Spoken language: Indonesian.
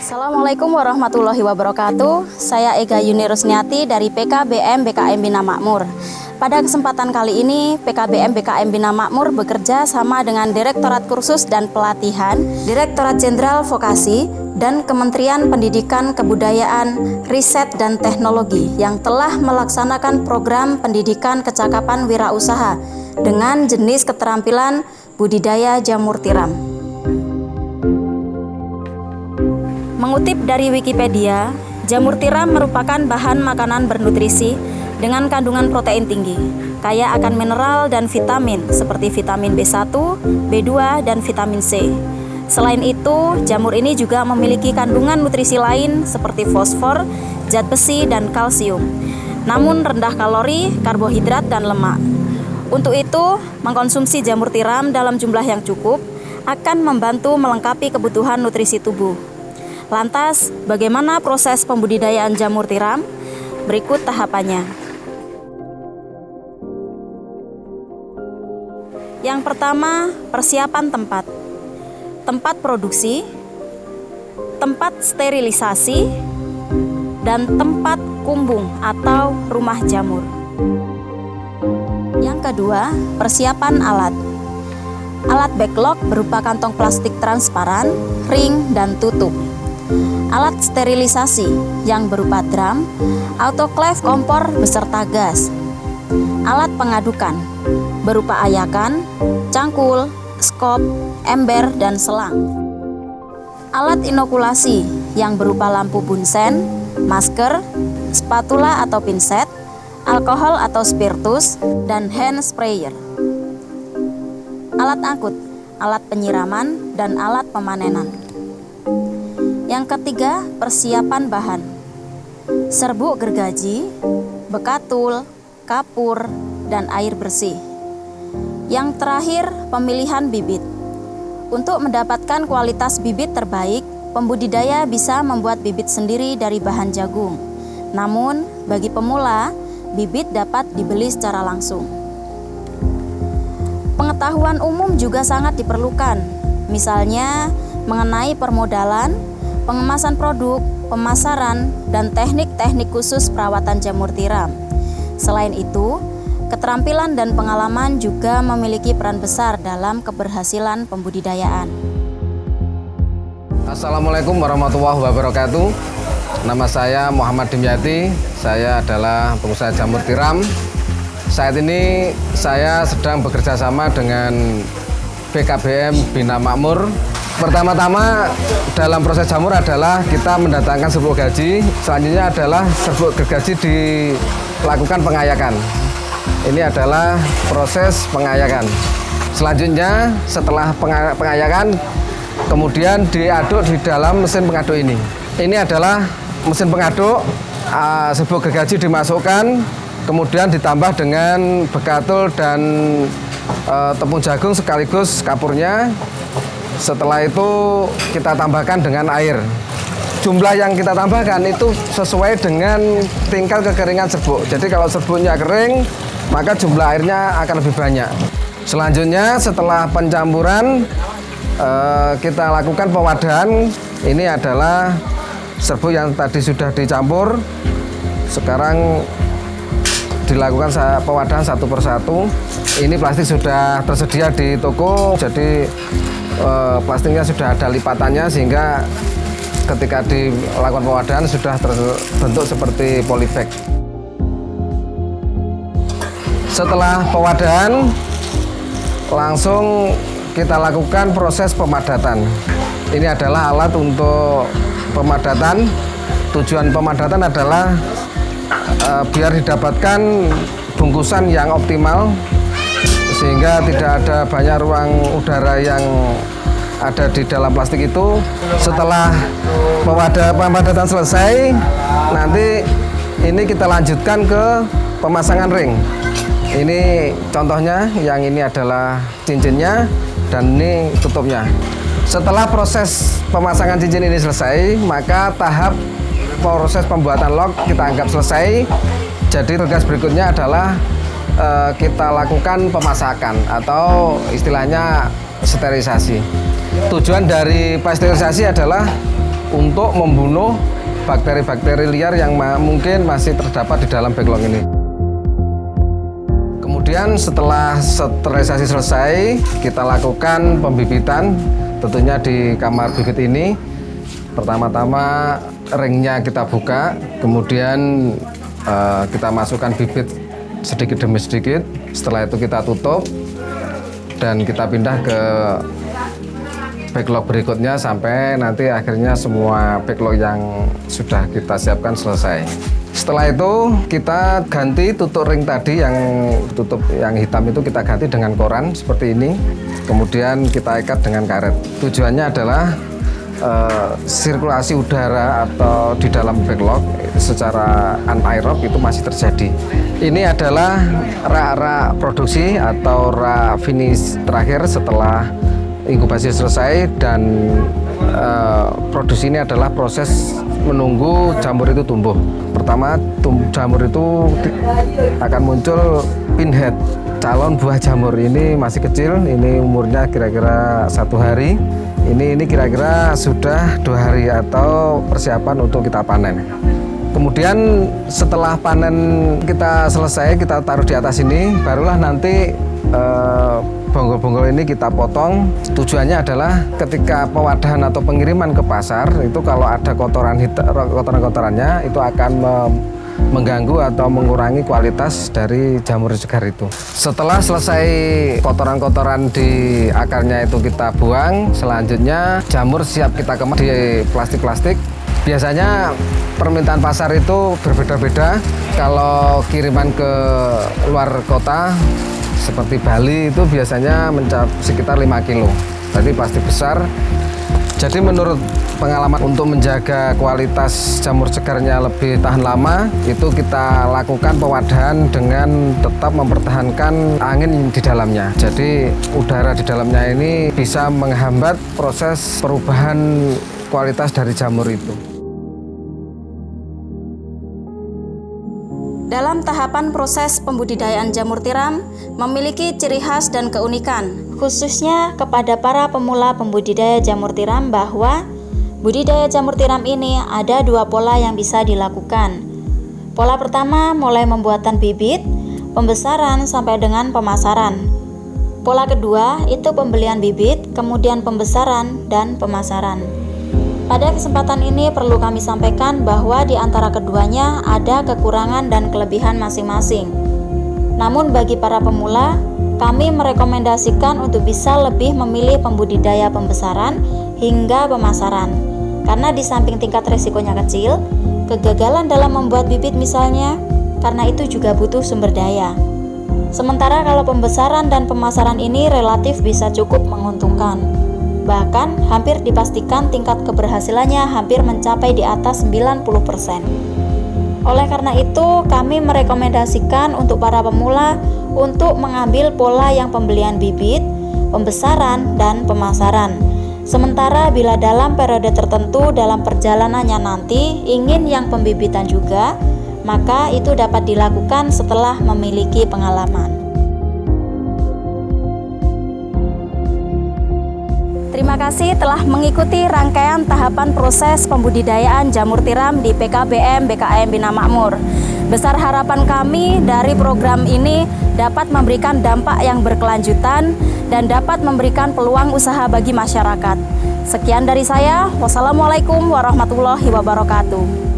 Assalamualaikum warahmatullahi wabarakatuh. Saya Ega Yuni Rusniati dari PKBM BKM Bina Makmur. Pada kesempatan kali ini, PKBM BKM Bina Makmur bekerja sama dengan Direktorat Kursus dan Pelatihan, Direktorat Jenderal Vokasi, dan Kementerian Pendidikan Kebudayaan, Riset dan Teknologi yang telah melaksanakan program pendidikan kecakapan wirausaha dengan jenis keterampilan budidaya jamur tiram. Mengutip dari Wikipedia, jamur tiram merupakan bahan makanan bernutrisi dengan kandungan protein tinggi, kaya akan mineral dan vitamin seperti vitamin B1, B2, dan vitamin C. Selain itu, jamur ini juga memiliki kandungan nutrisi lain seperti fosfor, zat besi, dan kalsium, namun rendah kalori, karbohidrat, dan lemak. Untuk itu, mengkonsumsi jamur tiram dalam jumlah yang cukup akan membantu melengkapi kebutuhan nutrisi tubuh. Lantas, bagaimana proses pembudidayaan jamur tiram? Berikut tahapannya. Yang pertama, persiapan tempat. Tempat produksi, tempat sterilisasi, dan tempat kumbung atau rumah jamur. Yang kedua, persiapan alat. Alat backlog berupa kantong plastik transparan, ring, dan tutup. Alat sterilisasi yang berupa drum, autoclave kompor beserta gas. Alat pengadukan berupa ayakan, cangkul, skop, ember, dan selang. Alat inokulasi yang berupa lampu bunsen, masker, spatula atau pinset, alkohol atau spiritus, dan hand sprayer. Alat angkut, alat penyiraman, dan alat pemanenan. Yang ketiga, persiapan bahan. Serbuk gergaji, bekatul, kapur, dan air bersih. Yang terakhir, pemilihan bibit. Untuk mendapatkan kualitas bibit terbaik, pembudidaya bisa membuat bibit sendiri dari bahan jagung. Namun, bagi pemula, bibit dapat dibeli secara langsung. Pengetahuan umum juga sangat diperlukan, misalnya mengenai permodalan, pengemasan produk, pemasaran, dan teknik-teknik khusus perawatan jamur tiram. Selain itu, keterampilan dan pengalaman juga memiliki peran besar dalam keberhasilan pembudidayaan. Assalamualaikum warahmatullahi wabarakatuh. Nama saya Muhammad Dimyati, saya adalah pengusaha jamur tiram. Saat ini saya sedang bekerja sama dengan PKBM Bina Makmur. Pertama-tama dalam proses jamur adalah kita mendatangkan serbuk gergaji, selanjutnya adalah serbuk gergaji dilakukan pengayakan. Ini adalah proses pengayakan. Selanjutnya setelah pengayakan, kemudian diaduk di dalam mesin pengaduk ini. Ini adalah mesin pengaduk, serbuk gergaji dimasukkan, kemudian ditambah dengan bekatul dan tepung jagung sekaligus kapurnya. Setelah itu kita tambahkan dengan air. Jumlah yang kita tambahkan itu sesuai dengan tingkat kekeringan serbuk. Jadi kalau serbuknya kering, maka jumlah airnya akan lebih banyak. Selanjutnya setelah pencampuran, kita lakukan pewadahan. Ini adalah serbuk yang tadi sudah dicampur. Sekarang dilakukan pewadahan satu persatu. Ini plastik sudah tersedia di toko, jadi plastiknya sudah ada lipatannya sehingga ketika dilakukan pewadahan sudah terbentuk seperti polybag. Setelah pewadahan, langsung kita lakukan proses pemadatan. Ini adalah alat untuk pemadatan. Tujuan pemadatan adalah biar didapatkan bungkusan yang optimal sehingga tidak ada banyak ruang udara yang ada di dalam plastik itu. Setelah pemadatan selesai, nanti ini kita lanjutkan ke pemasangan ring. Ini contohnya, yang ini adalah cincinnya dan ini tutupnya. Setelah proses pemasangan cincin ini selesai, maka tahap proses pembuatan lock kita anggap selesai. Jadi tugas berikutnya adalah kita lakukan pemasakan atau istilahnya sterilisasi. Tujuan dari pasteurisasi adalah untuk membunuh bakteri-bakteri liar yang mungkin masih terdapat di dalam backlog ini. Kemudian setelah sterilisasi selesai, kita lakukan pembibitan tentunya di kamar bibit ini. Pertama-tama ringnya kita buka, kemudian kita masukkan bibit sedikit demi sedikit. Setelah itu kita tutup dan kita pindah ke backlog berikutnya sampai nanti akhirnya semua backlog yang sudah kita siapkan selesai. Setelah itu kita ganti tutup ring tadi, yang tutup yang hitam itu kita ganti dengan koran seperti ini. Kemudian kita ikat dengan karet. Tujuannya adalah sirkulasi udara atau di dalam backlog secara anaerob itu masih terjadi. Ini adalah rak-rak produksi atau rak finish terakhir setelah inkubasi selesai, dan produksi ini adalah proses menunggu jamur itu tumbuh. Pertama, jamur itu akan muncul pinhead, calon buah jamur. Ini masih kecil, ini umurnya kira-kira 1 hari. Ini kira-kira sudah 2 hari atau persiapan untuk kita panen. Kemudian setelah panen kita selesai, kita taruh di atas ini, barulah nanti bonggol-bonggol ini kita potong. Tujuannya adalah ketika pewadahan atau pengiriman ke pasar itu kalau ada kotoran-kotorannya itu akan mengganggu atau mengurangi kualitas dari jamur segar itu. Setelah selesai kotoran-kotoran di akarnya itu kita buang, selanjutnya jamur siap kita kemas di plastik-plastik. Biasanya permintaan pasar itu berbeda-beda. Kalau kiriman ke luar kota seperti Bali itu biasanya mencapai sekitar 5 kilo. Tadi plastik besar. Jadi menurut pengalaman untuk menjaga kualitas jamur segarnya lebih tahan lama, itu kita lakukan pewadahan dengan tetap mempertahankan angin di dalamnya. Jadi udara di dalamnya ini bisa menghambat proses perubahan kualitas dari jamur itu. Dalam tahapan proses pembudidayaan jamur tiram memiliki ciri khas dan keunikan, khususnya kepada para pemula pembudidaya jamur tiram, bahwa budidaya jamur tiram ini ada 2 pola yang bisa dilakukan. Pola pertama mulai pembuatan bibit, pembesaran sampai dengan pemasaran. Pola kedua itu pembelian bibit, kemudian pembesaran dan pemasaran. Pada kesempatan ini perlu kami sampaikan bahwa di antara keduanya ada kekurangan dan kelebihan masing-masing. Namun bagi para pemula, kami merekomendasikan untuk bisa lebih memilih pembudidaya pembesaran hingga pemasaran. Karena di samping tingkat resikonya kecil, kegagalan dalam membuat bibit misalnya, karena itu juga butuh sumber daya. Sementara kalau pembesaran dan pemasaran ini relatif bisa cukup menguntungkan. Bahkan hampir dipastikan tingkat keberhasilannya hampir mencapai di atas 90%. Oleh karena itu, kami merekomendasikan untuk para pemula untuk mengambil pola yang pembelian bibit, pembesaran, dan pemasaran. Sementara bila dalam periode tertentu dalam perjalanannya nanti ingin yang pembibitan juga, maka itu dapat dilakukan setelah memiliki pengalaman. Terima kasih telah mengikuti rangkaian tahapan proses pembudidayaan jamur tiram di PKBM BKM Bina Makmur. Besar harapan kami dari program ini dapat memberikan dampak yang berkelanjutan dan dapat memberikan peluang usaha bagi masyarakat. Sekian dari saya. Wassalamualaikum warahmatullahi wabarakatuh.